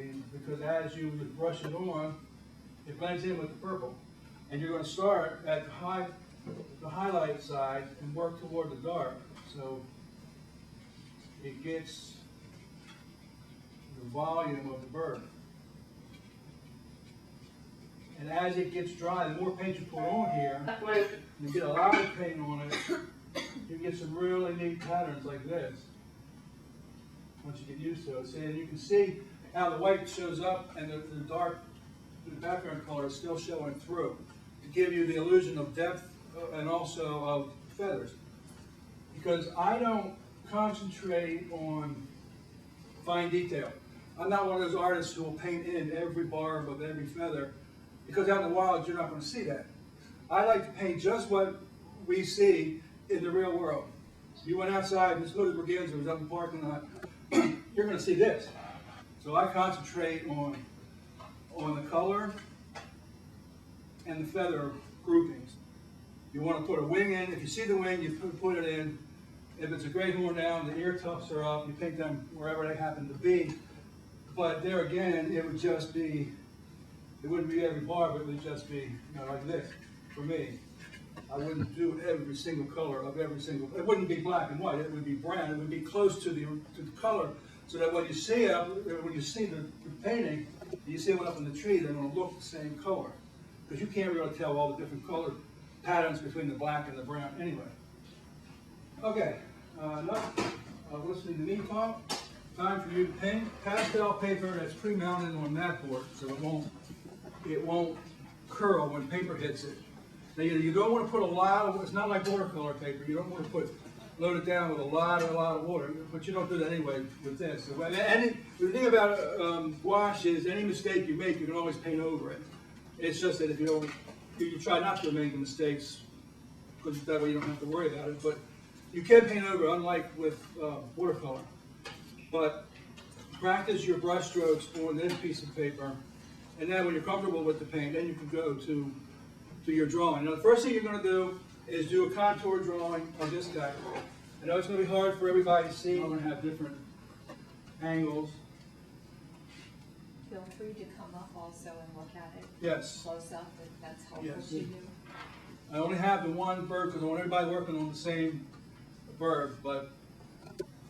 mean, because as you brush it on, it blends in with the purple. And you're going to start at the highlight side and work toward the dark. So it gets the volume of the bird. And as it gets dry, the more paint you put on here, you get a lot of paint on it, you get some really neat patterns like this. Once you get used to it. See, and you can see how the white shows up and the dark, the background color is still showing through to give you the illusion of depth and also of feathers. Because I don't concentrate on fine detail. I'm not one of those artists who will paint in every barb of every feather, because out in the wild you're not going to see that. I like to paint just what we see in the real world. So you went outside and this hooded merganser was out in the parking lot, you're going to see this. So I concentrate on the color and the feather groupings. You want to put a wing in. If you see the wing, you put it in. If it's a great horn down, the ear tufts are up. You paint them wherever they happen to be. But there again, it would just be, it wouldn't be every barb, it would just be, like this, for me. I wouldn't do every single color of every single, it wouldn't be black and white, it would be brown, it would be close to the color, so that when you see it, when you see the painting, you see one up in the tree, they're going to look the same color. Because you can't really tell all the different color patterns between the black and the brown anyway. Okay, listening to me talk. Time for you to paint. Pastel paper that's pre-mounted on mat board, so it won't curl when paper hits it. Now you don't want to put a lot of, it's not like watercolor paper. You don't want to load it down with a lot of water, but you don't do that anyway with this. The thing about gouache is any mistake you make, you can always paint over it. It's just that if you try not to make the mistakes, because that way you don't have to worry about it. But you can paint over, unlike with watercolor. But practice your brush strokes on this piece of paper, and then when you're comfortable with the paint, then you can go to your drawing. Now the first thing you're going to do is do a contour drawing on this guy. I know it's going to be hard for everybody to see. We're going to have different angles. Feel free to come up also and look at it. Yes. Close up, if that's helpful Yes. to you. I only have the one bird because I want everybody working on the same bird, but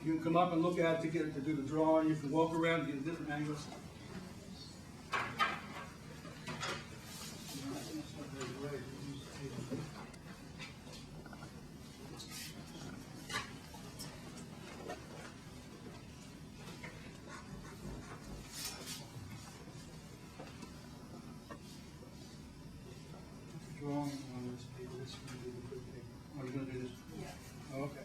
you can come up and look at it to do the drawing. You can walk around and get different angles. Drawing on this paper. This is going to be the good paper. Oh, you're going to do this? Yeah. Oh, okay.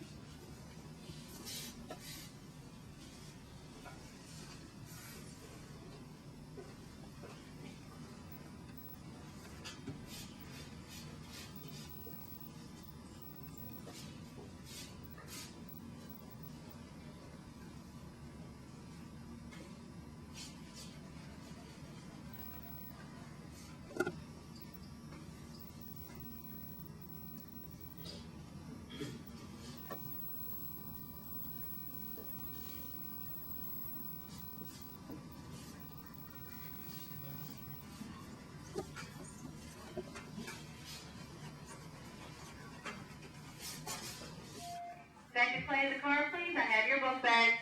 Second play of the card, please. I have your book bag.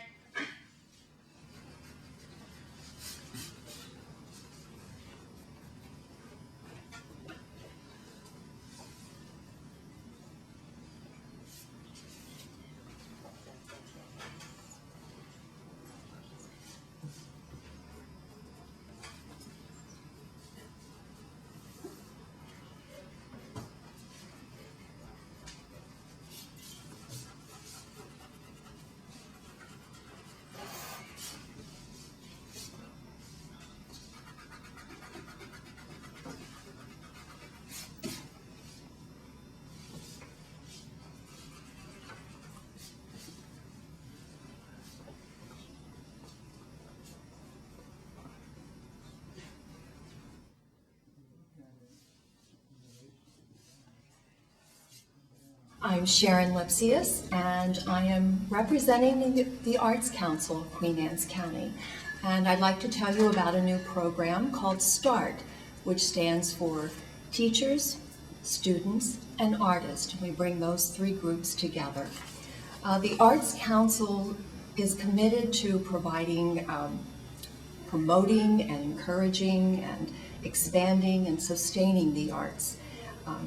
I'm Sharon Lipsius, and I am representing the Arts Council of Queen Anne's County. And I'd like to tell you about a new program called StART, which stands for Teachers, Students, and Artists. We bring those three groups together. The Arts Council is committed to providing, promoting and encouraging and expanding and sustaining the arts,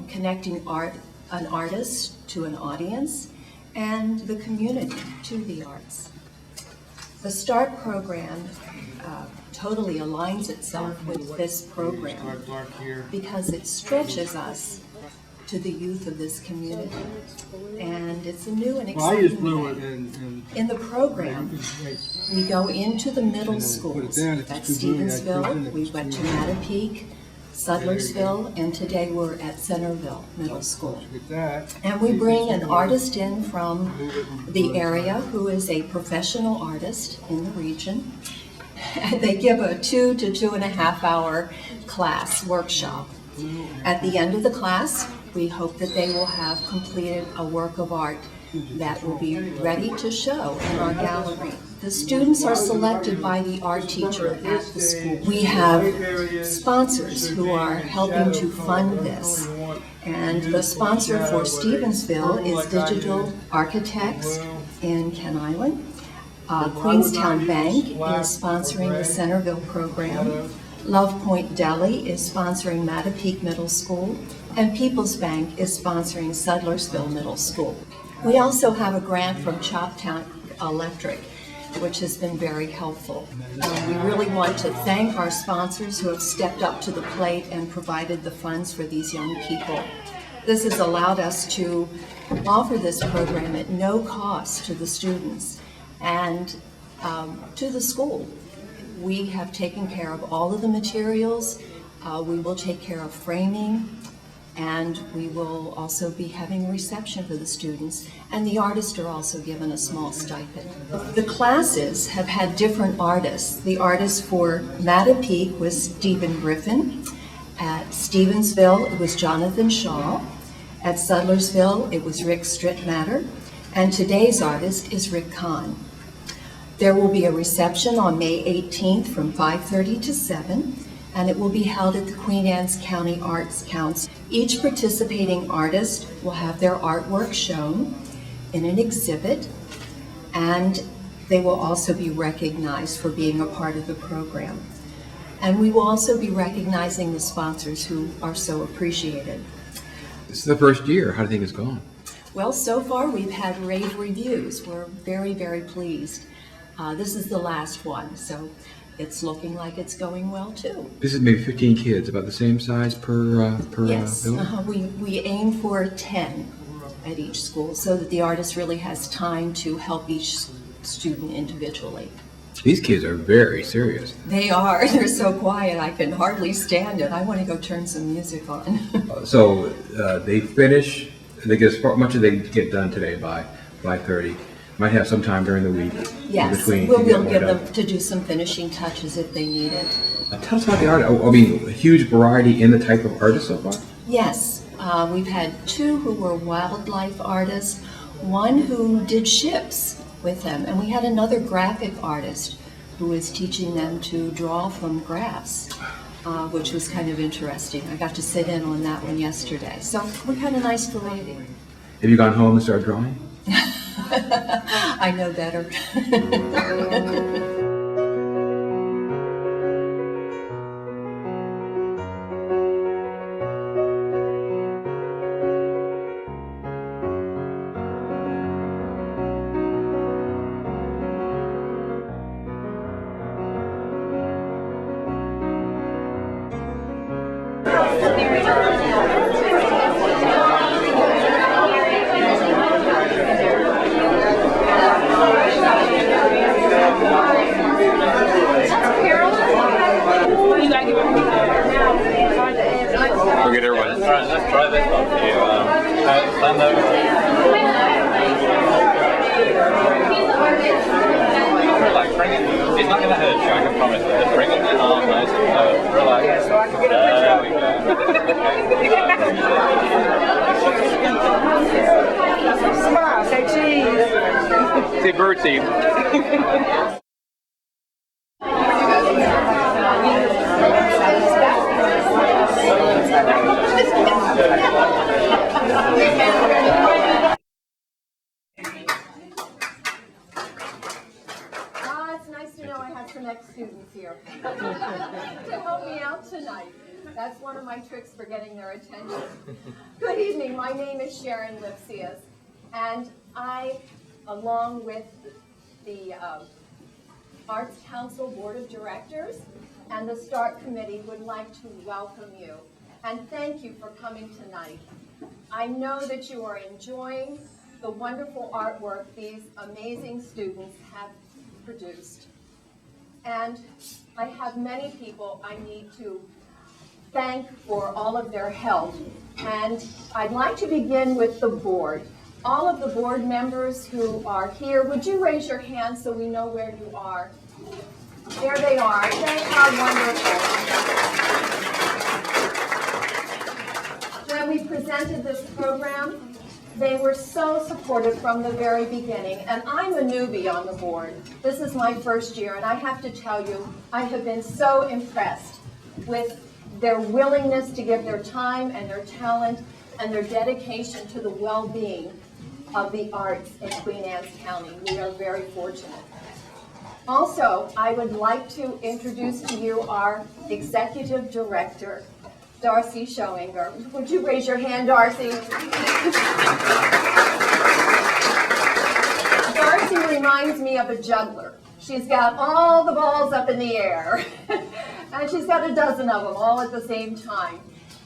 connecting an artist to an audience and the community to the arts. The START program totally aligns itself with this program because it stretches us to the youth of this community. And it's a new and exciting thing. In the program, we go into the middle schools. At Stevensville, we went to Mattapique, Sudlersville, and today we're at Centerville Middle School. And we bring an artist in from the area who is a professional artist in the region. And they give a 2 to 2.5 hour class workshop. At the end of the class, we hope that they will have completed a work of art that will be ready to show in our gallery. The students are selected by the art teacher at the school. We have sponsors who are helping to fund this. And the sponsor for Stevensville is Digital Architects in Ken Island. Queenstown Bank is sponsoring the Centerville program. Love Point Deli is sponsoring Mattapique Middle School, and People's Bank is sponsoring Sudlersville Middle School. We also have a grant from Choptown Electric, which has been very helpful. We really want to thank our sponsors who have stepped up to the plate and provided the funds for these young people. This has allowed us to offer this program at no cost to the students and to the school. We have taken care of all of the materials. We will take care of framing, and we will also be having a reception for the students, and the artists are also given a small stipend. The classes have had different artists. The artist for Mattapique was Stephen Griffin. At Stevensville, it was Jonathan Shaw. At Sudlersville, it was Rick Strittmatter. And today's artist is Rick Kahn. There will be a reception on May 18th from 5:30 to 7, and it will be held at the Queen Anne's County Arts Council. Each participating artist will have their artwork shown in an exhibit, and they will also be recognized for being a part of the program. And we will also be recognizing the sponsors who are so appreciated. This is the first year. How do you think it's gone? Well, so far we've had rave reviews. We're very, very pleased. This is the last one, so it's looking like it's going well too. This is maybe 15 kids, about the same size per Yes, building? we aim for 10 at each school so that the artist really has time to help each student individually. These kids are very serious. They are. They're so quiet I can hardly stand it. I want to go turn some music on. So they finish, they get as much as they get done today by 5:30. Might have some time during the week Yes, in between. we'll to be get able to more give done. them to do some finishing touches if they need it. Tell us about the art. I mean, a huge variety in the type of artists so far. Yes, we've had 2 who were wildlife artists, 1 who did ships with them, and we had another graphic artist who was teaching them to draw from graphs, which was kind of interesting. I got to sit in on that one yesterday. So we had a nice variety. Have you gone home and started drawing? I know better. We'll get everyone. Let's try this one for you. Stand over. Relax, bring it. It's not going to hurt you, I can promise. Just bring it in arm nice and slow. Relax. So I can get a picture. Smile, say cheese. Say bird seed. It's nice to know I have some ex-students here to help me out tonight. That's one of my tricks for getting their attention. Good evening, my name is Sharon Lipsius, and I, along with the Arts Council Board of Directors and the START Committee, would like to welcome you and thank you for coming tonight. I know that you are enjoying the wonderful artwork these amazing students have produced. And I have many people I need to thank for all of their help. And I'd like to begin with the board. All of the board members who are here, would you raise your hands so we know where you are? There they are. They are wonderful. When we presented this program, they were so supportive from the very beginning, and I'm a newbie on the board. This is my first year, and I have to tell you, I have been so impressed with their willingness to give their time and their talent and their dedication to the well-being of the arts in Queen Anne's County. We are very fortunate. Also, I would like to introduce to you our Executive Director, Darcy Schoeninger. Would you raise your hand, Darcy? Darcy reminds me of a juggler. She's got all the balls up in the air, and she's got a dozen of them all at the same time.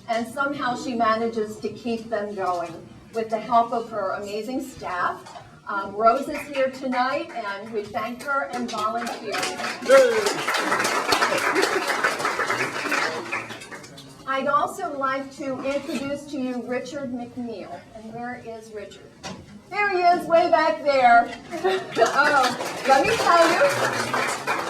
And somehow she manages to keep them going with the help of her amazing staff. Rose is here tonight, and we thank her and volunteer. I'd also like to introduce to you Richard McNeil. And where is Richard? There he is, way back there. Oh, let me tell you,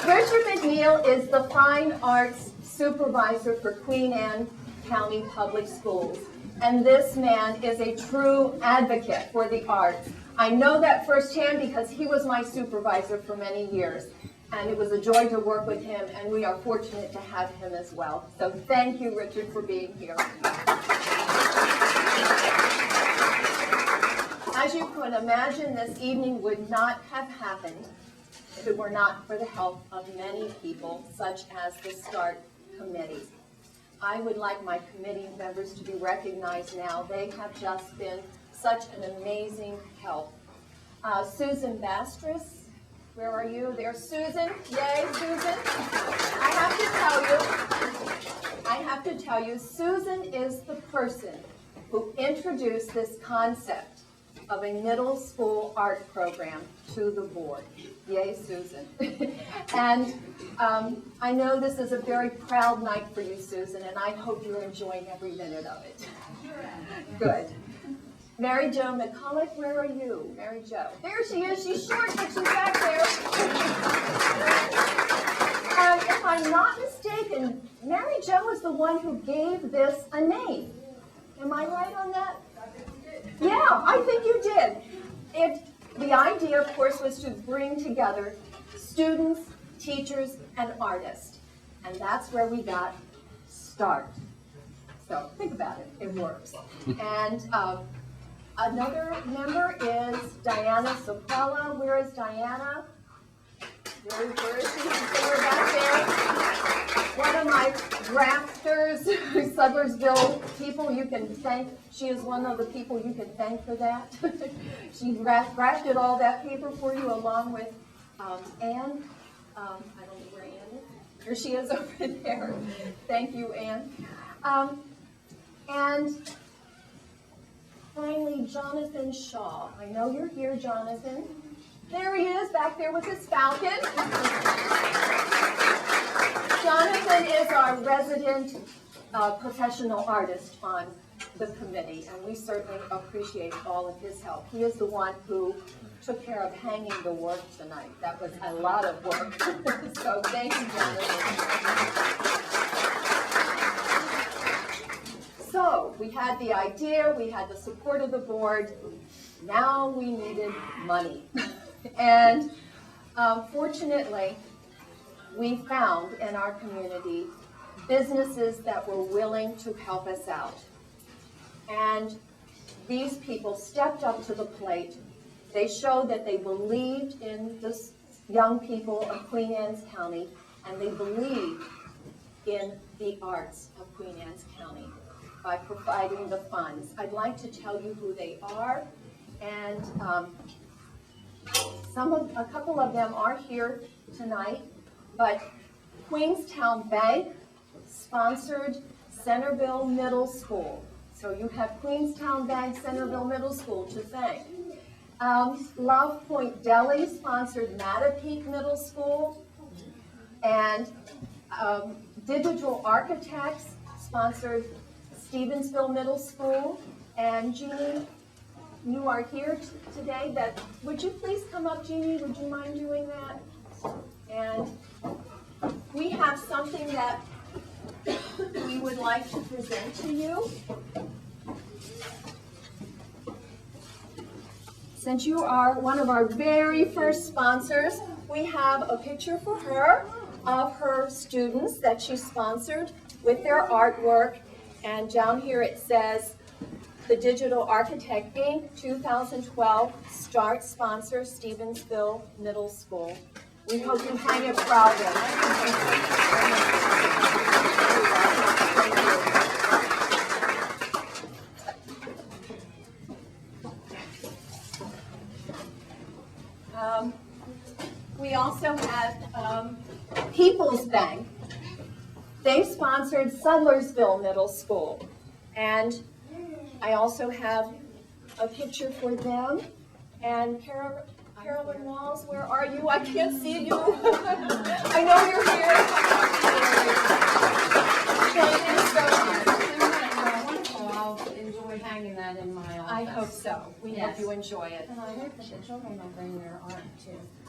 Richard McNeil is the Fine Arts Supervisor for Queen Anne County Public Schools. And this man is a true advocate for the arts. I know that firsthand because he was my supervisor for many years. And it was a joy to work with him, and we are fortunate to have him as well. So thank you, Richard, for being here. As you could imagine, this evening would not have happened if it were not for the help of many people, such as the START Committee. I would like my committee members to be recognized now. They have just been such an amazing help. Susan Bastris, where are you? There's Susan. Yay, Susan. I have to tell you, Susan is the person who introduced this concept of a middle school art program to the board. Yay, Susan. And I know this is a very proud night for you, Susan, and I hope you're enjoying every minute of it. Good. Mary Jo McCulloch, where are you? Mary Jo. There she is. She's short, but she's back there. And if I'm not mistaken, Mary Jo is the one who gave this a name. Am I right on that? Yeah, I think you did. The idea, of course, was to bring together students, teachers, and artists. And that's where we got START. So think about it. It works. And another member is Diana Soprella. Where is Diana? Where is she? Somewhere back there. One of my drafters, Sudlersville people you can thank. She is one of the people you can thank for that. She drafted all that paper for you along with Anne. I don't know where Anne is. Here she is over there. Thank you, Anne. And finally, Jonathan Shaw. I know you're here, Jonathan. There he is, back there with his falcon. Jonathan is our resident professional artist on the committee, and we certainly appreciate all of his help. He is the one who took care of hanging the work tonight. That was a lot of work. So thank you, Jonathan. So we had the idea, we had the support of the board. Now we needed money. And fortunately, we found in our community businesses that were willing to help us out. And these people stepped up to the plate. They showed that they believed in the young people of Queen Anne's County, and they believed in the arts of Queen Anne's County by providing the funds. I'd like to tell you who they are, and a couple of them are here tonight, but Queenstown Bank sponsored Centerville Middle School. So you have Queenstown Bank, Centerville Middle School to thank. Love Point Deli sponsored Mattapique Middle School, and Digital Architects sponsored Stevensville Middle School. And Jeannie, you are here today. Would you please come up, Jeannie? Would you mind doing that? And we have something that we would like to present to you. Since you are one of our very first sponsors, we have a picture for her of her students that she sponsored with their artwork. And down here it says, the Digital Architect Inc. 2012 START sponsor, Stevensville Middle School. We hope you hang it proudly. We also have People's Bank. They sponsored Sudlersville Middle School. And I also have a picture for them. And Carolyn Walls, where are you? I can't see you. I know you're here. Wonderful. I'll enjoy hanging that in my office. I hope so. We hope you enjoy it. And I heard that the children will bring their art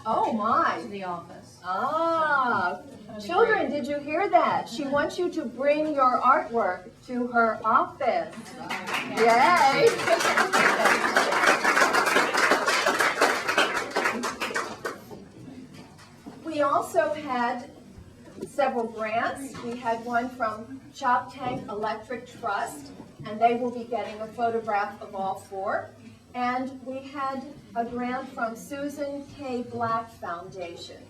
Oh my. to the office. Ah, children, did you hear that? She wants you to bring your artwork to her office. Yay! We also had several grants. We had one from Chop Tank Electric Trust, and they will be getting a photograph of all four. And we had a grant from Susan K. Black Foundation.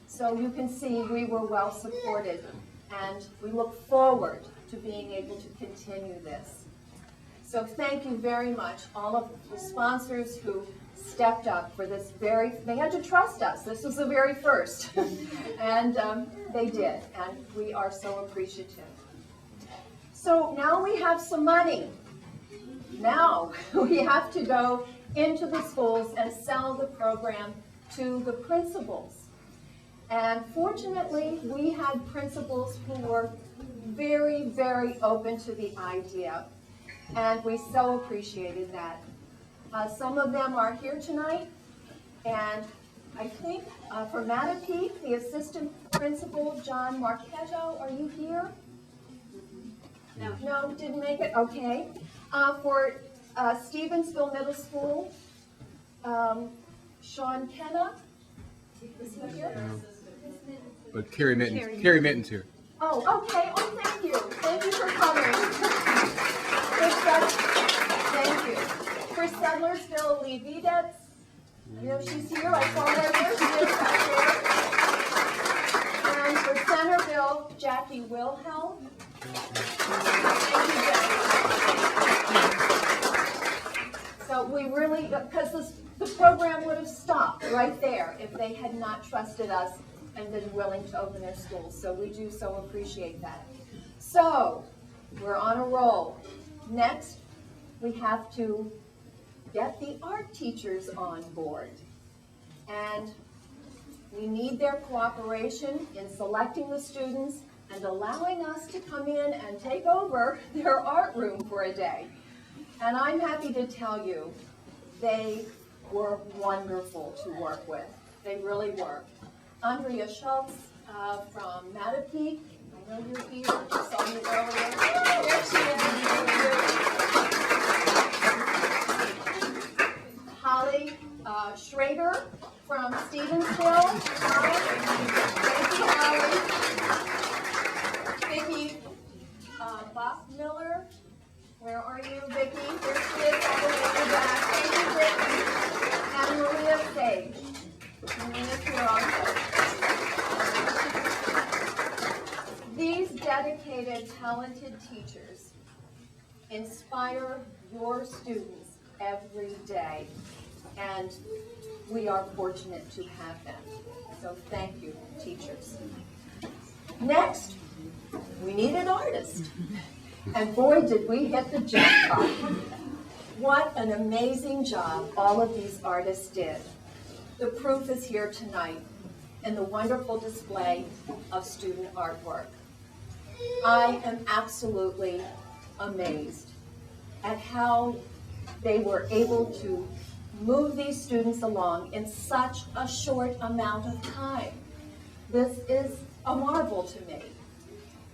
So you can see we were well supported, and we look forward to being able to continue this. So thank you very much, all of the sponsors who stepped up for this they had to trust us. This was the very first, and they did, and we are so appreciative. So now we have some money. Now we have to go into the schools and sell the program to the principals. And fortunately, we had principals who were very, very open to the idea, and we so appreciated that. Some of them are here tonight, and I think for Mattapique, the assistant principal, John Marquejo, are you here? No. No, didn't make it? Okay. For Stevensville Middle School, Sean Kenna, is he here? But Carrie Mitten's here. Oh, okay. Oh, thank you. Thank you for coming. Thank you. For Sudlersville, Lee Videtz, you know, she's here. I saw her there. She is right there. And for Centerville, Jackie Wilhelm. Thank you, Jackie. So we really, because the program would have stopped right there if they had not trusted us and been willing to open their schools. So we do so appreciate that. So we're on a roll. Next, we have to get the art teachers on board. And we need their cooperation in selecting the students and allowing us to come in and take over their art room for a day. And I'm happy to tell you, they were wonderful to work with. They really were. Andrea Schultz from Mattapique, I know you're here, I saw you earlier. There she is. Holly Schrader from Stevensville. Thank you, Holly. Vicki Bob Miller. Where are you, Vicki? Here she is, all the way in the back. Thank you, Vicki. And Maria Sage. Maria's here also. These dedicated, talented teachers inspire your students every day, and we are fortunate to have them. So thank you, teachers. Next, we need an artist. And boy, did we hit the jackpot. What an amazing job all of these artists did. The proof is here tonight in the wonderful display of student artwork. I am absolutely amazed at how they were able to move these students along in such a short amount of time. This is a marvel to me,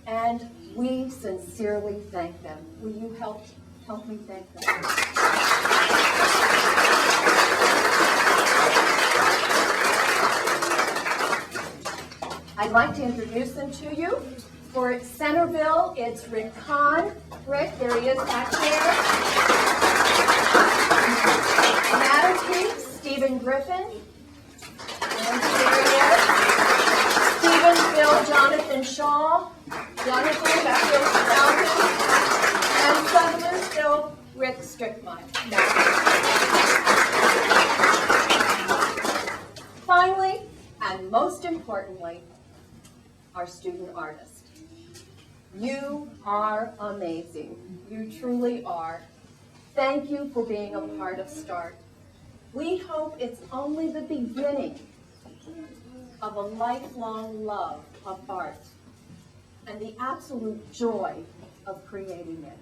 and we sincerely thank them. Will you help me thank them? I'd like to introduce them to you. For Centerville, it's Rick Kahn. Rick, there he is back there. Mattapique, Stephen Griffin. And there he is. Stevensville, Jonathan Shaw. Jonathan, back there, and Sutherlandville, Rick Strickmeyer. Finally, and most importantly, our student artist. You are amazing. You truly are. Thank you for being a part of START. We hope it's only the beginning of a lifelong love of art and the absolute joy of creating it.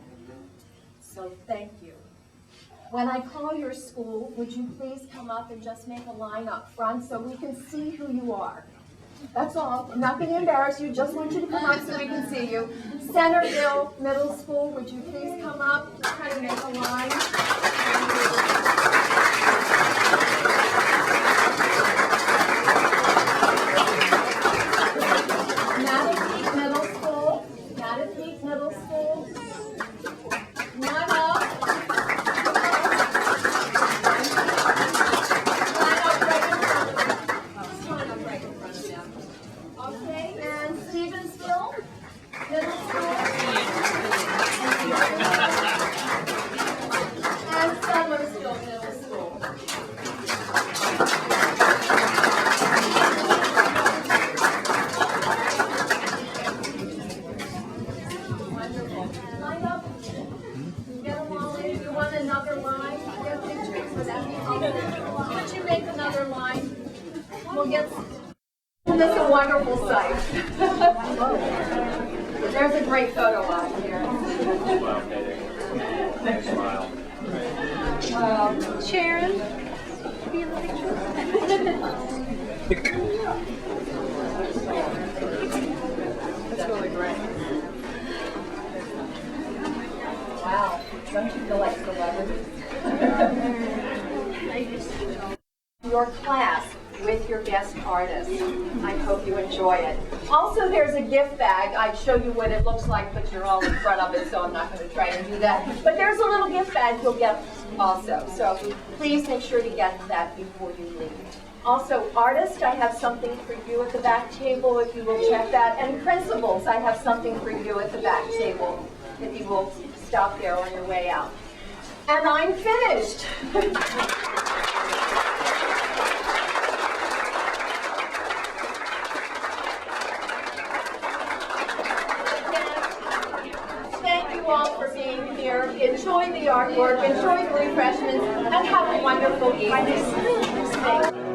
So thank you. When I call your school, would you please come up and just make a line up front so we can see who you are? That's all. I'm not going to embarrass you. Just want you to come up so we can see you. Centerville Middle School, would you please come up? Just try to make a line. Mattapique Middle School. Mattapique Middle School. Come on up. Okay, and Stevensville Middle School. And Sutherlandville Middle School. Wonderful. Line up. Get them all in. You want another line? Get pictures. Would that be helpful? Could you make another line? We'll get. This is a wonderful sight. There's a great photo op here. Smile. Sharon, be in the picture. That's really great. Wow, don't you feel like celebrities? Your class with your guest artist. I hope you enjoy it. Also, there's a gift bag. I'd show you what it looks like, but you're all in front of it, so I'm not going to try to do that. But there's a little gift bag you'll get also. So please make sure to get that before you leave. Also, artists, I have something for you at the back table if you will check that. And principals, I have something for you at the back table if you will stop there on your way out. And I'm finished. Thank you all for being here. Enjoy the artwork, enjoy the refreshments, and have a wonderful evening. Thank you.